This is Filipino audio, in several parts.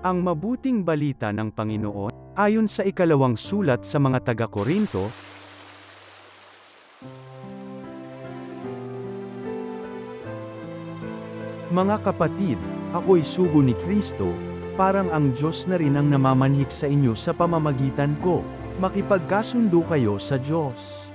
Ang mabuting balita ng Panginoon, ayon sa ikalawang sulat sa mga taga-Korinto, mga kapatid, ako'y sugo ni Kristo, parang ang Diyos na rin ang namamanhik sa inyo sa pamamagitan ko, makipagkasundo kayo sa Diyos.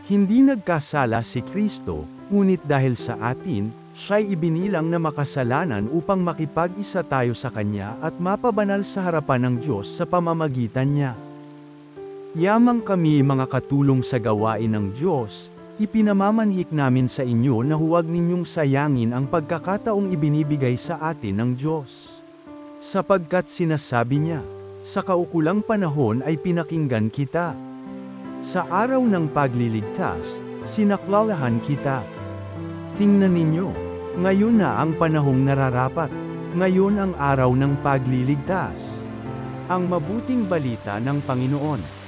Hindi nagkasala si Kristo, ngunit dahil sa atin, siya'y ibinilang na makasalanan upang makipag-isa tayo sa Kanya at mapabanal sa harapan ng Diyos sa pamamagitan niya. Yamang kami mga katulong sa gawain ng Diyos, ipinamamanhik namin sa inyo na huwag ninyong sayangin ang pagkakataong ibinibigay sa atin ng Diyos. Sapagkat sinasabi niya, sa kaukulang panahon ay pinakinggan kita. Sa araw ng pagliligtas, sinaklalahan kita. Tingnan ninyo, ngayon na ang panahong nararapat. Ngayon ang araw ng pagliligtas. Ang mabuting balita ng Panginoon.